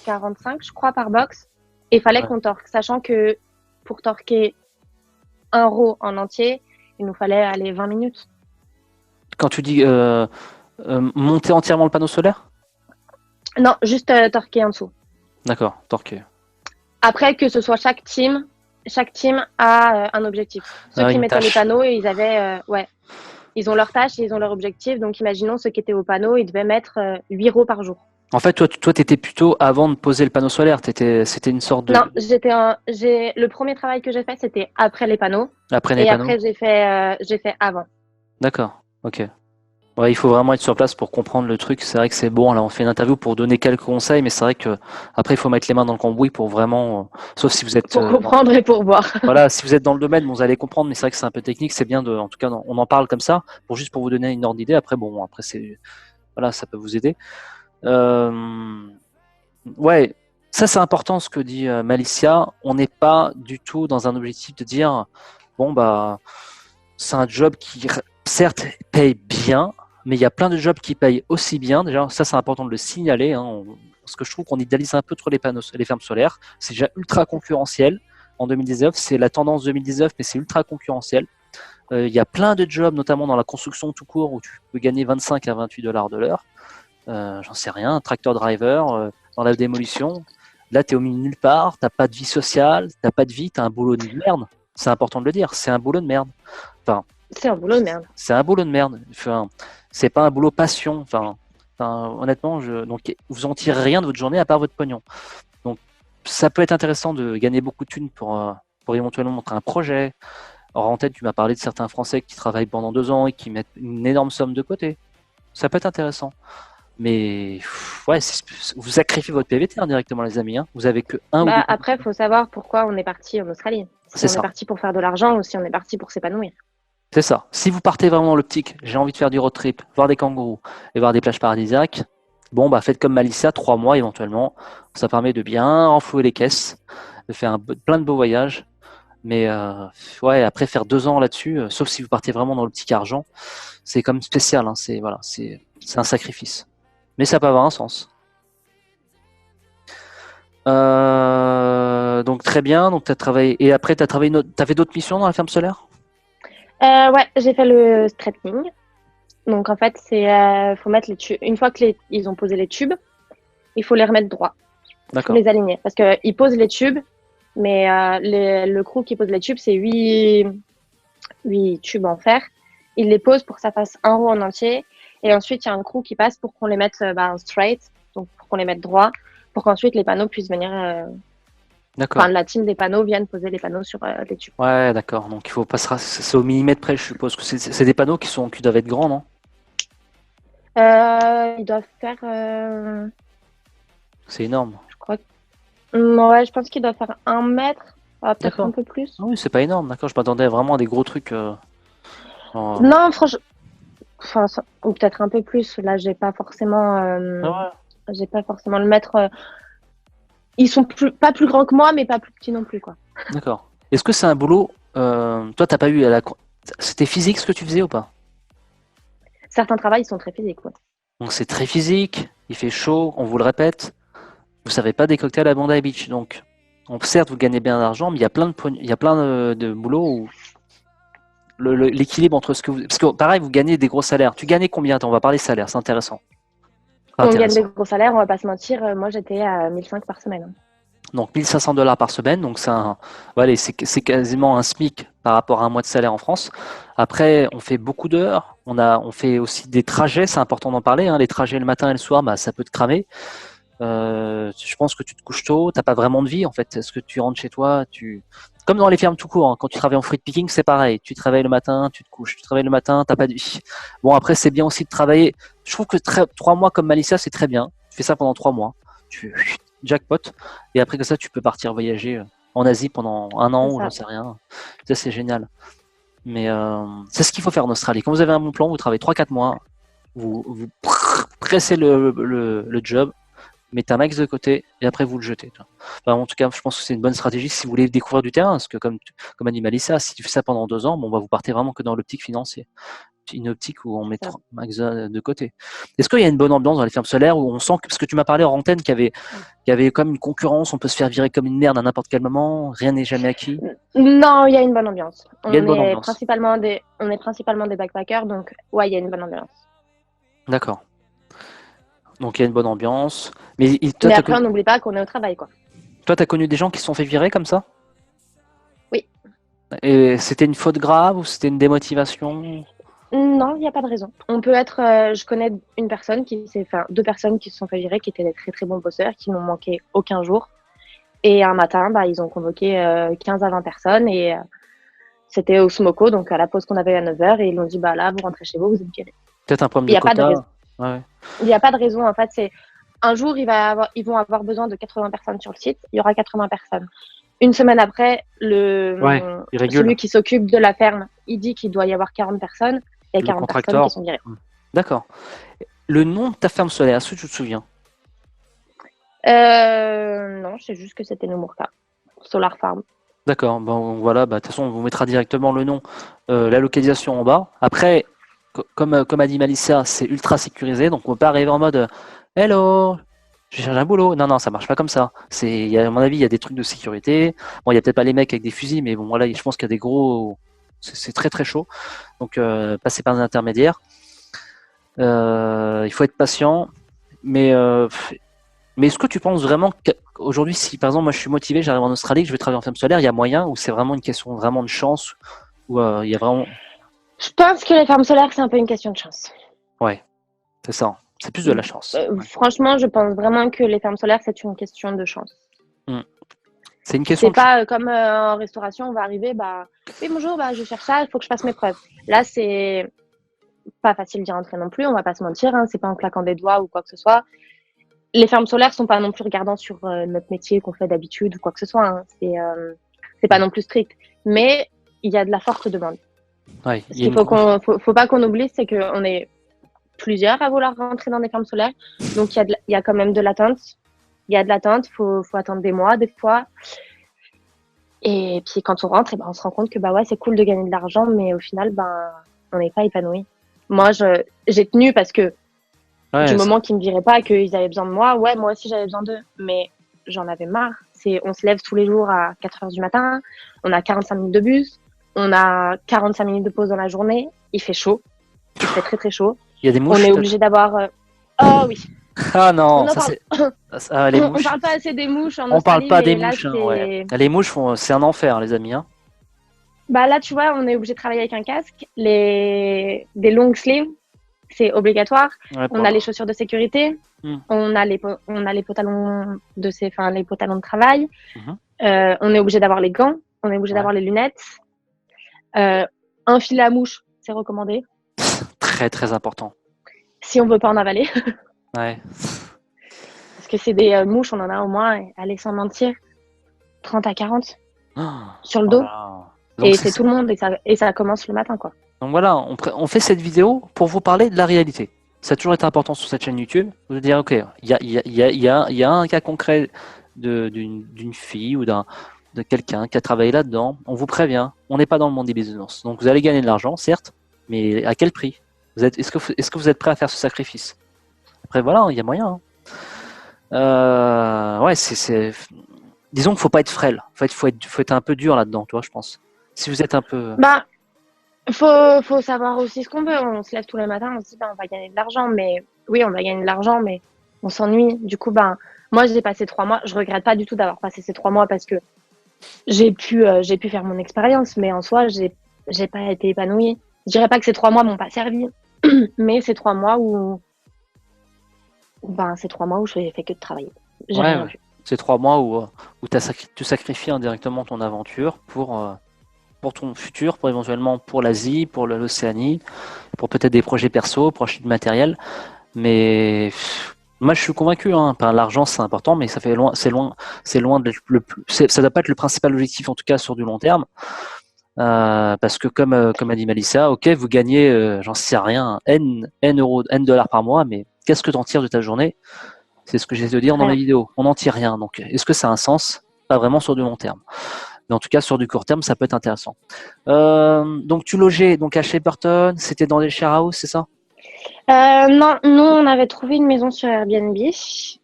45, je crois, par box. Et il fallait Ouais. qu'on torque, sachant que pour torquer un row en entier, il nous fallait aller 20 minutes. Quand tu dis monter entièrement le panneau solaire? Non, juste torquer en dessous. D'accord, torqué. Après, que ce soit chaque team a un objectif. Ceux Ah, qui une mettaient les tâche. panneaux, ouais, ils ont leur tâche et ils ont leur objectif. Donc, imaginons ceux qui étaient au panneau, ils devaient mettre 8 rows par jour. En fait, toi, t'étais plutôt avant de poser le panneau solaire. C'était une sorte de Non, le premier travail que j'ai fait, c'était après les panneaux. après les Et panneaux. après, j'ai fait avant. D'accord. Ok. Ouais, il faut vraiment être sur place pour comprendre le truc. C'est vrai que c'est bon. Là, on fait une interview pour donner quelques conseils, mais c'est vrai que après, il faut mettre les mains dans le cambouis pour vraiment. Sauf si vous êtes, pour comprendre et pour voir. voilà, si vous êtes dans le domaine, bon, vous allez comprendre. Mais c'est vrai que c'est un peu technique. C'est bien de, en tout cas, on en parle comme ça pour juste pour vous donner une ordre d'idée. Après, bon, après c'est, voilà, ça peut vous aider. Euh, ouais, ça c'est important ce que dit Malicia. On n'est pas du tout dans un objectif de dire, bon bah, c'est un job qui certes paye bien, mais il y a plein de jobs qui payent aussi bien. Déjà, ça c'est important de le signaler, hein. Parce que je trouve qu'on idéalise un peu trop les panneaux, les fermes solaires. C'est déjà ultra concurrentiel. En 2019, c'est la tendance 2019, mais c'est ultra concurrentiel. Il y a plein de jobs, notamment dans la construction tout court, où tu peux gagner 25 à 28 dollars de l'heure. J'en sais rien, tractor driver, dans la démolition. Là, tu es au milieu de nulle part, t'as pas de vie sociale, t'as pas de vie, t'as un boulot de merde. C'est important de le dire, c'est un boulot de merde. Enfin, C'est un boulot de merde. c'est un boulot de merde. Enfin, c'est pas un boulot passion. Honnêtement, donc vous en tirez rien de votre journée à part votre pognon. Donc, ça peut être intéressant de gagner beaucoup de thunes pour éventuellement montrer un projet. Or, en tête, tu m'as parlé de certains Français qui travaillent pendant 2 ans et qui mettent une énorme somme de côté. Ça peut être intéressant. Mais ouais, vous sacrifiez votre PVT directement, les amis, hein. Vous avez que un ou deux. Après, il faut savoir pourquoi on est parti en Australie. Si C'est on est ça. parti pour faire de l'argent ou si on est parti pour s'épanouir. C'est ça. Si vous partez vraiment dans l'optique, j'ai envie de faire du road trip, voir des kangourous et voir des plages paradisiaques, bon, bah faites comme Malicia, 3 mois éventuellement. Ça permet de bien renflouer les caisses, de faire plein de beaux voyages. Mais ouais, après faire 2 ans là-dessus, sauf si vous partez vraiment dans l'optique argent, c'est comme spécial, hein. C'est voilà, c'est un sacrifice. Mais ça peut avoir un sens. Donc très bien. Donc tu as travaillé et après tu as travaillé t'as fait d'autres missions dans la ferme solaire? Ouais, j'ai fait le straightening. Donc en fait, c'est faut mettre les tubes. Une fois que ils ont posé les tubes, il faut les remettre droit. Il faut D'accord. les aligner parce que ils posent les tubes, mais le crew qui pose les tubes, c'est 8 tubes en fer. Ils les posent pour que ça fasse un row en entier. Et ensuite, il y a un crew qui passe pour qu'on les mette straight, donc pour qu'on les mette droit, pour qu'ensuite les panneaux puissent venir. D'accord. Enfin, la team des panneaux vienne poser les panneaux sur les tubes. Ouais, d'accord. Donc il faut pas c'est au millimètre près, je suppose que c'est des panneaux qui doivent être grands, non? Ils doivent faire, C'est énorme. je crois, ouais, je pense qu'ils doivent faire 1 mètre, peut-être un D'accord. peu plus. Ah oui, c'est pas énorme, d'accord. Je m'attendais vraiment à des gros trucs. Non, franchement, enfin, ou peut-être un peu plus. Là, Ah ouais. j'ai pas forcément le mètre. Ils sont pas plus grands que moi, mais pas plus petits non plus, quoi. D'accord. Est-ce que c'est un boulot toi, t'as pas eu c'était physique ce que tu faisais ou pas? Certains travails, ils sont très physiques, ouais. Donc c'est très physique, il fait chaud, on vous le répète. Vous savez pas décocter à la Bondi Beach, donc certes vous gagnez bien d'argent, mais il y a plein de boulots où l'équilibre entre ce que vous, parce que pareil vous gagnez des gros salaires. Tu gagnais combien? Attends, on va parler salaire, c'est intéressant. Pas On gagne des intéressant. gros salaires, on va pas se mentir. Moi, j'étais à 1 500 par semaine. Donc 1 500 $ par semaine, donc voilà, c'est quasiment un SMIC par rapport à un mois de salaire en France. Après, on fait beaucoup d'heures, on fait aussi des trajets, c'est important d'en parler, hein. Les trajets le matin et le soir, bah, ça peut te cramer. Je pense que tu te couches tôt, t'as pas vraiment de vie en fait. Est-ce que tu rentres chez toi, comme dans les fermes tout court, hein, quand tu travailles en fruit picking, c'est pareil. Tu travailles le matin, tu te couches. Tu travailles le matin, t'as pas de vie. Bon après, c'est bien aussi de travailler. Je trouve que 3 mois comme Malicia, c'est très bien. Tu fais ça pendant 3 mois. Tu jackpot. Et après que ça, tu peux partir voyager en Asie pendant un an C'est ou ça. j'en sais rien. Ça, c'est génial. Mais c'est ce qu'il faut faire en Australie. Quand vous avez un bon plan, vous travaillez 3 4 mois, vous pressez le job, mettez un max de côté et après vous le jetez. Enfin, en tout cas, je pense que c'est une bonne stratégie si vous voulez découvrir du terrain, parce que comme a dit Malissa, si tu fais ça pendant 2 ans, bon, bah, vous partez vraiment que dans l'optique financière. Une optique où on met Ça. max de côté. Est-ce qu'il y a une bonne ambiance dans les fermes solaires où on sent que, parce que tu m'as parlé en antenne qu'il y avait comme une concurrence, on peut se faire virer comme une merde à n'importe quel moment, rien n'est jamais acquis. Non, il y a une bonne ambiance. Il y a une bonne ambiance. On est principalement des backpackers, donc ouais, il y a une bonne ambiance. D'accord. Donc il y a une bonne ambiance. Mais toi, Mais tu as après, on connu, n'oublie pas qu'on est au travail, quoi. t'as connu des gens qui se sont fait virer comme ça? Oui. Et c'était une faute grave ou c'était une démotivation? Non, il n'y a pas de raison. On peut être. Je connais une personne enfin, 2 personnes qui se sont fait virer, qui étaient des très très bons bosseurs, qui n'ont manqué aucun jour. Et un matin, ils ont convoqué 15 à 20 personnes et c'était au Smoko, donc à la pause qu'on avait à 9 h. Et ils l'ont dit, là, vous rentrez chez vous, vous êtes virés. Peut-être un problème Il de n'y a pas de quota. raison. Ouais. Il n'y a pas de raison. En fait, c'est un jour, ils vont avoir besoin de 80 personnes sur le site. Il y aura 80 personnes. Une semaine après, Ouais, il régule. celui qui s'occupe de la ferme, il dit qu'il doit y avoir 40 personnes. Il y a Le 40 personnes qui contracteur. sont virées. D'accord. Le nom de ta ferme solaire, est-ce que tu te souviens? Non, je sais juste que c'était Nomurka. Solar Farm. D'accord. Bon, voilà. Bah, de toute façon, on vous mettra directement le nom, la localisation en bas. Après, comme a dit Malicia, c'est ultra sécurisé, donc on peut pas arriver en mode Hello, je cherche un boulot. Non, non, ça marche pas comme ça. À mon avis, il y a des trucs de sécurité. Bon, il y a peut-être pas les mecs avec des fusils, mais bon, voilà, je pense qu'il y a des gros. C'est très très chaud. Donc, passer par des intermédiaires. Il faut être patient. Mais, euh, mais est-ce que tu penses vraiment qu'aujourd'hui, si par exemple, moi je suis motivé, j'arrive en Australie, que je vais travailler en ferme solaire, il y a moyen ou c'est vraiment une question vraiment de chance ou il y a vraiment. Je pense que les fermes solaires, c'est un peu une question de chance. Ouais, c'est ça. C'est plus de la chance. Ouais. Franchement, je pense vraiment que les fermes solaires, c'est une question de chance. Mm. C'est une question C'est de chance. pas comme en restauration, on va arriver, bah, oui, bonjour, bah, je cherche ça, il faut que je fasse mes preuves. Là, c'est pas facile d'y rentrer non plus, on va pas se mentir, hein, c'est pas en claquant des doigts ou quoi que ce soit. Les fermes solaires sont pas non plus regardants sur notre métier qu'on fait d'habitude ou quoi que ce soit, hein. C'est pas non plus strict. Mais il y a de la forte demande. Ouais, Ce qu'il faut pas qu'on oublie, c'est qu'on est plusieurs à vouloir rentrer dans des fermes solaires. Donc, il y a quand même de l'attente. Il y a de l'attente, faut attendre des mois, des fois. Et puis, quand on rentre, on se rend compte que, bah ouais, c'est cool de gagner de l'argent, mais au final, on n'est pas épanoui. Moi, j'ai tenu parce que du moment qu'ils me diraient pas qu'ils avaient besoin de moi, ouais, moi aussi, j'avais besoin d'eux. Mais j'en avais marre. On se lève tous les jours à 4 heures du matin. On a 45 minutes de bus. On a 45 minutes de pause dans la journée. Il fait chaud. Il fait très, très chaud. Il y a des mouches. On est obligé d'avoir. Oh oui. Ah non, ça c'est les mouches. On parle pas assez des mouches en On parle Australie, pas des mais là, mouches. Hein, ouais. Les mouches, c'est un enfer, les amis. Hein. Bah là, tu vois, on est obligé de travailler avec un casque. Des long sleeves, c'est obligatoire. Ouais, on a les chaussures de sécurité. On a les pantalons les pantalons de travail. On est obligé d'avoir les gants. On est obligé d'avoir les lunettes. Un filet à mouche, c'est recommandé. Très, très important. Si on veut pas en avaler. Ouais. Parce que c'est des mouches, on en a au moins, allez sans mentir, 30 à 40 sur le dos. Voilà. Donc et c'est tout le monde et ça commence le matin, quoi. Donc voilà, on fait cette vidéo pour vous parler de la réalité. Ça a toujours été important sur cette chaîne YouTube. Vous dire, ok, il y a un cas concret d'une fille ou de quelqu'un qui a travaillé là-dedans. On vous prévient, on n'est pas dans le monde des bisounours. Donc vous allez gagner de l'argent, certes, mais à quel prix? Est-ce que vous êtes prêt à faire ce sacrifice? Après voilà, il y a moyen. Hein. Ouais, disons qu'il faut pas être frêle. En fait, faut être un peu dur là-dedans, toi, je pense. Si vous êtes un peu. Bah, faut savoir aussi ce qu'on veut. On se lève tous les matins, on se dit, on va gagner de l'argent, mais oui, on va gagner de l'argent, mais on s'ennuie. Du coup, moi, j'ai passé 3 mois. Je regrette pas du tout d'avoir passé ces 3 mois parce que j'ai pu faire mon expérience, mais en soi, j'ai pas été épanouie. Je dirais pas que ces 3 mois m'ont pas servi, mais ces 3 mois où c'est 3 mois où je n'ai fait que de travailler. J'ai rien vu. C'est 3 mois où tu sacrifies indirectement ton aventure pour ton futur, pour éventuellement pour l'Asie, pour l'Océanie, pour peut-être des projets perso, pour acheter du matériel. Mais moi, je suis convaincu. Hein, l'argent, c'est important, mais c'est loin d'être ça doit pas être le principal objectif, en tout cas sur du long terme. Parce que comme a dit Malissa, ok, vous gagnez, j'en sais rien, N dollars par mois, mais qu'est-ce que tu en tires de ta journée? C'est ce que j'essaie de dire dans mes vidéos. On n'en tire rien. Donc, est-ce que ça a un sens? Pas vraiment sur du long terme. Mais en tout cas, sur du court terme, ça peut être intéressant. Donc, tu logeais donc à Shepperton, c'était dans des share house, c'est ça? Non, nous, on avait trouvé une maison sur Airbnb qui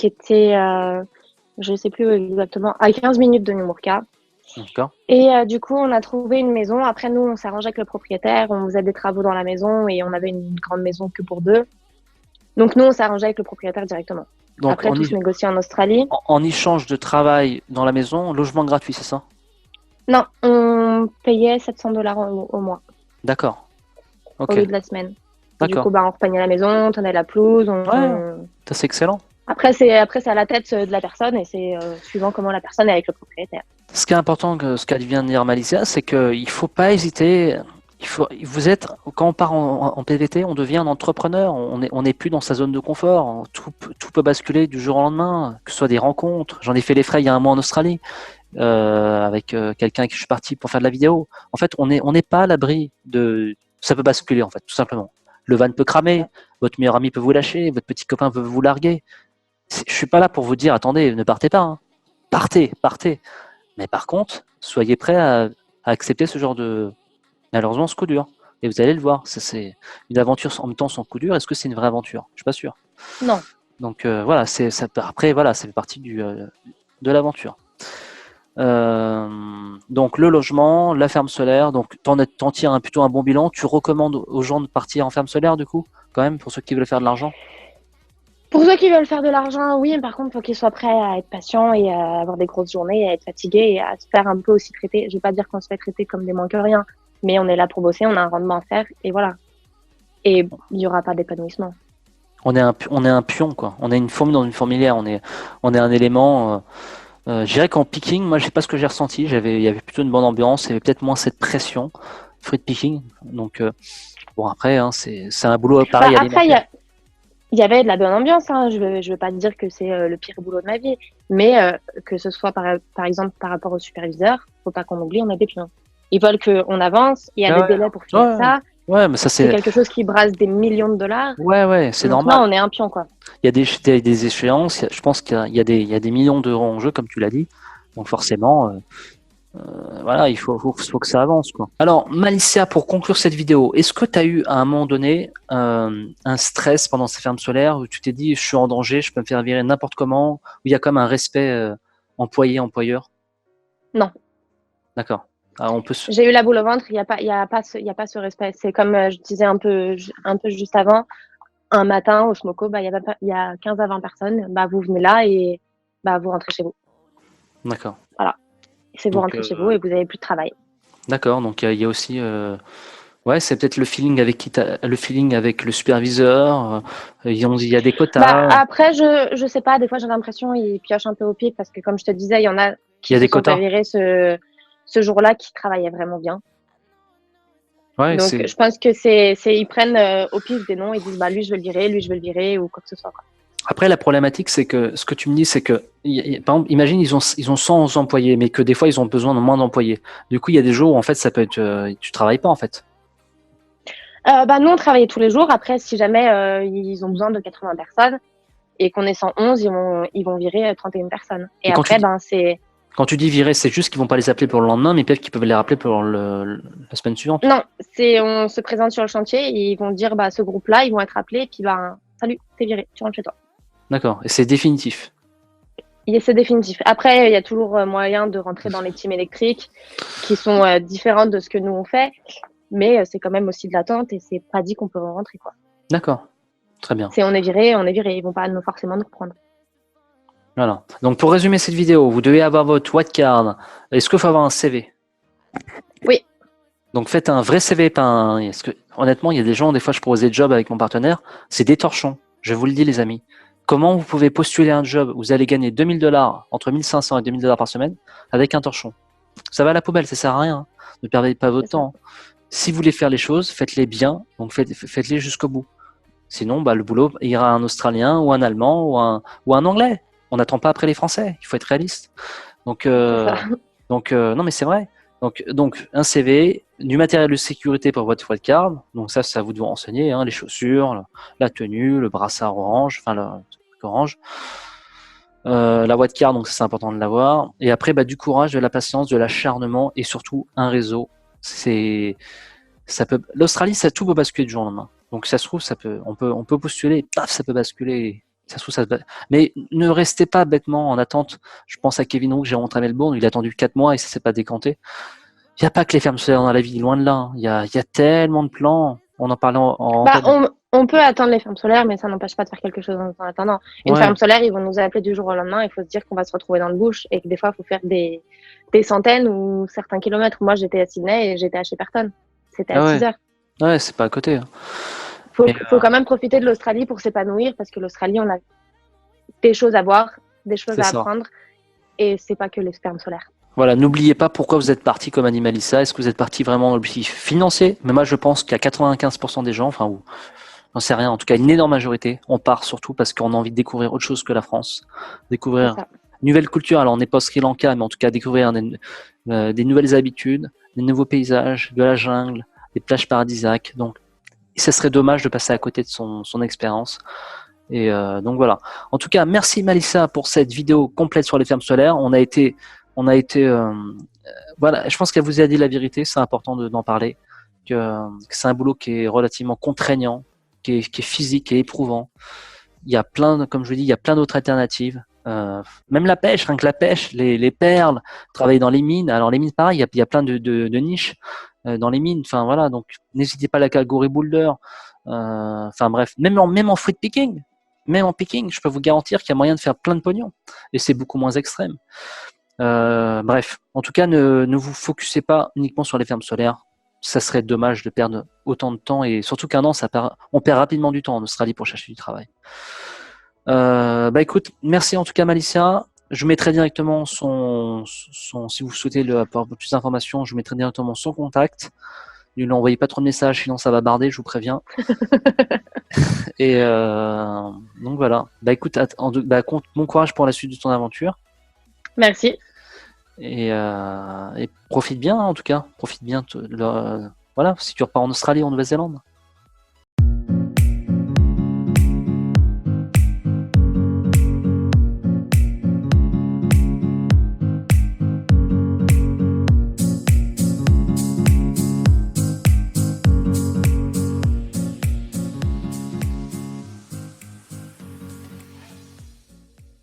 était, je ne sais plus exactement, à 15 minutes de Numurkah. D'accord. Et du coup, on a trouvé une maison. Après, nous, on s'est arrangé avec le propriétaire. On faisait des travaux dans la maison et on avait une grande maison que pour 2. Donc, nous, on s'est arrangé avec le propriétaire directement. Donc, après, tout se négocie en Australie. En échange de travail dans la maison, logement gratuit, c'est ça? Non, on payait 700 dollars au mois. D'accord. Au lieu de la semaine. Du coup, on repeignait la maison, on tenait la pelouse. C'est excellent. Après, c'est à la tête de la personne et c'est suivant comment la personne est avec le propriétaire. Ce qui est important, ce qu'a vient de dire Malicia, c'est qu'il ne faut pas hésiter Quand on part en PVT, on devient un entrepreneur. On n'est plus dans sa zone de confort. Tout peut basculer du jour au lendemain, que ce soit des rencontres. J'en ai fait les frais il y a un mois en Australie, avec quelqu'un avec qui je suis parti pour faire de la vidéo. En fait, on n'est pas à l'abri ça peut basculer, en fait, tout simplement. Le van peut cramer, votre meilleur ami peut vous lâcher, votre petit copain peut vous larguer. Je suis pas là pour vous dire, attendez, ne partez pas, hein. Partez. Mais par contre, soyez prêts à accepter ce genre de, malheureusement, ce coup dur. Et vous allez le voir, c'est une aventure en même temps sans coup dur. Est-ce que c'est une vraie aventure? Je suis pas sûr. Non. Donc voilà, après voilà, ça fait partie de l'aventure. Donc le logement, la ferme solaire, donc t'en tires plutôt un bon bilan. Tu recommandes aux gens de partir en ferme solaire du coup, quand même, pour ceux qui veulent faire de l'argent? Pour ceux qui veulent faire de l'argent, oui, mais par contre, il faut qu'ils soient prêts à être patients et à avoir des grosses journées, à être fatigués et à se faire un peu aussi traiter. Je vais pas dire qu'on se fait traiter comme des moins que rien, mais on est là pour bosser, on a un rendement à faire et voilà. Et il y aura pas d'épanouissement. On est un pion, quoi. On est une fourmi dans une fourmilière. On est un élément. Je dirais qu'en picking, moi, je sais pas ce que j'ai ressenti. Il y avait plutôt une bonne ambiance. Il y avait peut-être moins cette pression, fruit de picking. Donc, bon, après, hein, c'est un boulot Bah, pareil après, alimentaire. il y avait de la bonne ambiance, hein. Je veux pas dire que c'est le pire boulot de ma vie, mais que ce soit par exemple par rapport au superviseur, faut pas qu'on oublie, on a des clients. Ils veulent qu'on avance, il y a Ah des ouais, délais pour finir ouais, ça. ouais, mais ça C'est c'est, quelque chose qui brasse des millions de dollars. ouais, c'est Donc non, normal. on est un pion, quoi. Il y a des échéances. Je pense qu'il y a des millions d'euros en jeu, comme tu l'as dit. Donc forcément, voilà, faut que ça avance, quoi. Alors, Malicia, pour conclure cette vidéo, est-ce que tu as eu à un moment donné un stress pendant ces fermes solaires où tu t'es dit, je suis en danger, je peux me faire virer n'importe comment, où il y a comme un respect employé-employeur? Non. D'accord. Ah, on peut se... J'ai eu la boule au ventre, il y a pas ce respect. C'est comme je disais un peu juste avant, un matin au Smoko, bah, il y a 15 à 20 personnes, bah, vous venez là et bah, vous rentrez chez vous. D'accord. Voilà. C'est vous Donc, rentrez chez vous et vous avez plus de travail. d'accord. Donc, il y a aussi, ouais, c'est peut-être le feeling avec le feeling avec le superviseur. Il y a des Bah, quotas. après, je sais pas, des fois j'ai l'impression ils piochent un peu au pied parce que comme je te disais, il y en a Il y qui a se des sont pas quotas. virés ce jour-là qui travaillaient vraiment bien. Ouais, Donc c'est. je pense que ils prennent au pif des noms, ils disent bah lui je vais le virer, lui je vais le virer ou quoi que ce soit, quoi. Après, la problématique, c'est que ce que tu me dis, c'est que, par exemple, imagine, ils ont 100 employés, mais que des fois, ils ont besoin de moins d'employés. Du coup, il y a des jours où, en fait, ça peut être, tu travailles pas, en fait. Bah nous on travaillait tous les jours. Après si jamais ils ont besoin de 80 personnes et qu'on est 111, ils vont virer 31 personnes. Et Et après ben c'est quand tu dis virer, c'est juste qu'ils vont pas les appeler pour le lendemain, mais peut-être qu'ils peuvent les rappeler pour la semaine suivante. non, c'est on se présente sur le chantier et ils vont dire bah ce groupe-là, ils vont être appelés et puis bah salut, t'es viré, tu rentres chez toi. D'accord. Et c'est définitif. C'est définitif. Après, il y a toujours moyen de rentrer dans les teams électriques qui sont différentes de ce que nous on fait, mais c'est quand même aussi de l'attente et c'est pas dit qu'on peut rentrer, quoi. D'accord. Très bien. C'est on est viré. Ils vont pas forcément nous reprendre. Voilà. Donc, pour résumer cette vidéo, vous devez avoir votre white card. Est-ce qu'il faut avoir un CV? Oui. Donc, faites un vrai CV, pas un. Parce que, honnêtement, il y a des gens, des fois, je propose des jobs avec mon partenaire, c'est des torchons. Je vous le dis, les amis. Comment vous pouvez postuler un job où vous allez gagner 2000 $, entre 1500 et 2000 $ par semaine, avec un torchon? Ça va à la poubelle, ça sert à rien, hein. Ne perdez pas votre C'est ça. temps. Si vous voulez faire les choses, faites-les bien, donc faites-les jusqu'au bout. Sinon, bah, le boulot ira à un Australien ou un Allemand ou un Anglais. On n'attend pas après les Français. Il faut être réaliste. Donc, C'est ça. non, mais c'est vrai. Donc, un CV, du matériel de sécurité pour votre wildcard. Donc ça vous doit renseigner, hein, les chaussures, la tenue, le brassard orange, enfin le truc orange. La wildcard, donc c'est important de l'avoir. Et après, bah, du courage, de la patience, de l'acharnement et surtout un réseau. L'Australie, ça tout peut basculer du jour au lendemain. Donc ça se trouve, on peut postuler, et paf, ça peut basculer. Ça se trouve, mais ne restez pas bêtement en attente. Je pense à Kevin Rook, j'ai rentré à Melbourne, il a attendu 4 mois et ça s'est pas décanté. Il n'y a pas que les fermes solaires dans la vie, loin de là, hein. Il y a tellement de plans. On en parlait en Bah, antenne. on peut attendre les fermes solaires, mais ça n'empêche pas de faire quelque chose en attendant. Une Ouais, ferme solaire, ils vont nous appeler du jour au lendemain. Il faut se dire qu'on va se retrouver dans le bush et que des fois, il faut faire des centaines ou certains kilomètres. Moi, j'étais à Sydney et j'étais à Shepparton. C'était à ah 6 ouais, heures. ouais, c'est pas à côté, hein. Mais Faut quand même profiter de l'Australie pour s'épanouir parce que l'Australie, on a des choses à voir, des choses c'est à ça. apprendre et c'est pas que les fermes solaires. Voilà, n'oubliez pas pourquoi vous êtes parti comme Animalissa. Est-ce que vous êtes parti vraiment dans l'objectif financier? Mais moi, je pense qu'il y a 95% des gens, enfin, ou j'en sais rien, en tout cas une énorme majorité, on part surtout parce qu'on a envie de découvrir autre chose que la France, C'est découvrir ça. une nouvelle culture. Alors, on n'est pas au Sri Lanka, mais en tout cas découvrir des nouvelles habitudes, des nouveaux paysages, de la jungle, des plages paradisiaques. Donc, ce serait dommage de passer à côté de son expérience. Et donc voilà. En tout cas, merci Malissa pour cette vidéo complète sur les fermes solaires. On a été, voilà. Je pense qu'elle vous a dit la vérité. C'est important d'en parler. Que c'est un boulot qui est relativement contraignant, qui est physique et éprouvant. Il y a comme je vous dis, il y a plein d'autres alternatives. Même la pêche, rien que la pêche, les perles, travailler dans les mines. Alors les mines, pareil, il y a plein de niches dans les mines. Enfin voilà, donc n'hésitez pas à la catégorie boulder. Enfin bref, même en fruit picking, même en picking, je peux vous garantir qu'il y a moyen de faire plein de pognon. Et c'est beaucoup moins extrême. Bref, en tout cas, ne vous focussez pas uniquement sur les fermes solaires. Ça serait dommage de perdre autant de temps et surtout qu'un an, on perd rapidement du temps en Australie pour chercher du travail. Bah écoute, merci en tout cas Malicia. Je mettrai directement si vous souhaitez avoir plus d'informations, je mettrai directement son contact. Ne lui envoyez pas trop de messages, sinon ça va barder, je vous préviens. Et donc voilà. Bah écoute, bon courage pour la suite de ton aventure. Merci. Et profite bien en tout cas. Profite bien. Voilà, si tu repars en Australie ou en Nouvelle-Zélande.